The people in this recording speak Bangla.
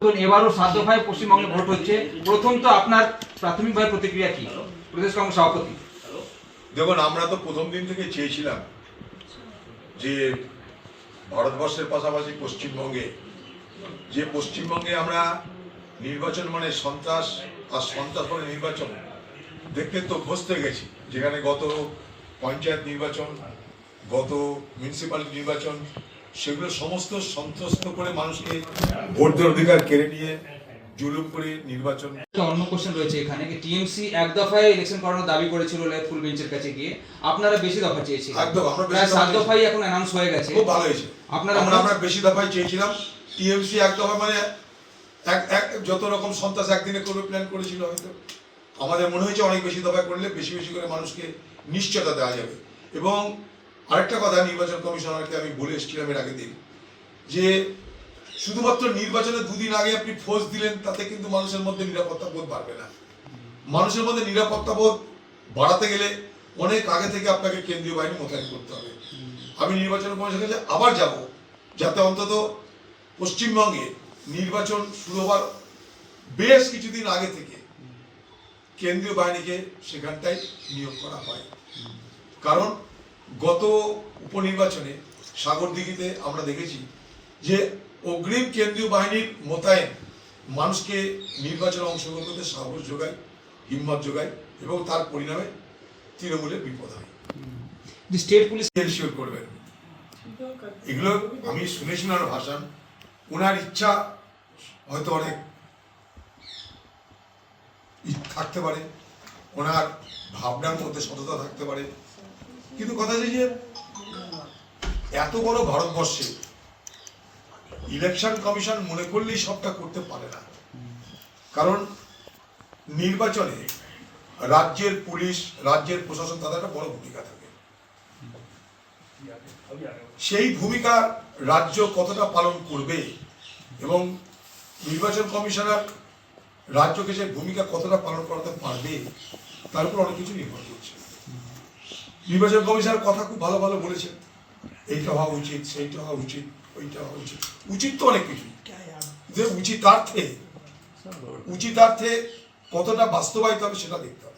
এবারও 7 দফায় পশ্চিমবঙ্গে ভোট হচ্ছে। প্রথম তো আপনার প্রাথমিকভাবে প্রতিক্রিয়া কি? প্রদেশ কংগ্রেস সভাপতি। দেখুন, আমরা তো প্রথম দিন থেকে চেয়েছিলাম যে ভারতবর্ষের পাশাপাশি পশ্চিমবঙ্গে আমরা নির্বাচন মানে সন্ত্রাস, আর সন্ত্রাস মানে নির্বাচন দেখতে তো অভ্যস্ত হয়ে গেছি। যেখানে গত পঞ্চায়েত নির্বাচন, গত মিউনিসিপ্যালিটি নির্বাচন, সেগুলো সমস্ত সন্ত্রস্ত করে মানুষকে ভোট দেওয়ার অধিকার কেড়ে নিয়ে জুলুম করে নির্বাচন। অন্য কোশ্চেন রয়েছে এখানে, টিএমসি এক দফায় ইলেকশন করানোর দাবি করেছিল ফুল বেঞ্চের কাছে গিয়ে, আপনারা বেশি দফা চেয়েছিলেন। একদম, আমরা প্রায় 7 দফাই এখন অ্যানাউন্স হয়ে গেছে। খুব ভালো হয়েছে। আমরা বেশি দফায় চেয়েছিলাম। টিএমসি এক দফা মানে যত রকম সন্ত্রাস একদিনে করবে প্ল্যান করেছিল। হয়তো আমাদের মনে হয়েছে অনেক বেশি দফায় করলে বেশি বেশি করে মানুষকে নিশ্চয়তা দেওয়া যাবে। এবং আরেকটা কথা নির্বাচন কমিশনারকে আমি বলে এসেছিলাম এর আগের দিন, যে শুধুমাত্র নির্বাচনের দুদিন আগে আপনি ফোর্স দিলেন তাতে কিন্তু মানুষের মধ্যে নিরাপত্তা বোধ বাড়বে না। মানুষের মধ্যে নিরাপত্তা বোধ বাড়াতে গেলে অনেক আগে থেকে আপনাকে কেন্দ্রীয় বাহিনী মোতায়েন করতে হবে। আমি নির্বাচন কমিশনের কাছে আবার যাব, যাতে অন্তত পশ্চিমবঙ্গে নির্বাচন শুরু হওয়ার বেশ কিছুদিন আগে থেকে কেন্দ্রীয় বাহিনীকে সেখানটায় নিয়োগ করা হয়। কারণ গত উপনির্বাচনে সাগরদিঘিতে আমরা দেখেছি যে অগ্রিম কেন্দ্রীয় বাহিনীর মোতায়েন মানুষকে নির্বাচনে অংশগ্রহণ করতে সাহস যোগায়, হিম্মত যোগায়, এবং তার পরিণামে তৃণমূলের বিপদ হয়। স্টেট পুলিশ এনশিওর করবেন। এগুলো আমি শুনেছি ওনার ভাষণ, ওনার ইচ্ছা হয়তো অনেক থাকতে পারে, ওনার ভাবনার মধ্যে সততা থাকতে পারে, কিন্তু কথা হচ্ছে যে এত বড় ভারতবর্ষে ইলেকশন কমিশন মনে করলেই সবটা করতে পারে না। কারণ নির্বাচনে রাজ্যের পুলিশ, রাজ্যের প্রশাসন, তাদের একটা বড় ভূমিকা থাকে। সেই ভূমিকা রাজ্য কতটা পালন করবে এবং নির্বাচন কমিশনার রাজ্যকে সেই ভূমিকা কতটা পালন করাতে পারবে, তার উপর অনেক কিছু নির্ভর করছে। নির্বাচন কমিশনার কথা খুব ভালো ভালো বলেছেন, এইটা হওয়া উচিত, সেইটা হওয়া উচিত, ওইটা হওয়া উচিত। উচিত তো অনেক কিছু, যে উচিতার্থে কতটা বাস্তবায়িত হবে সেটা দেখতে হবে।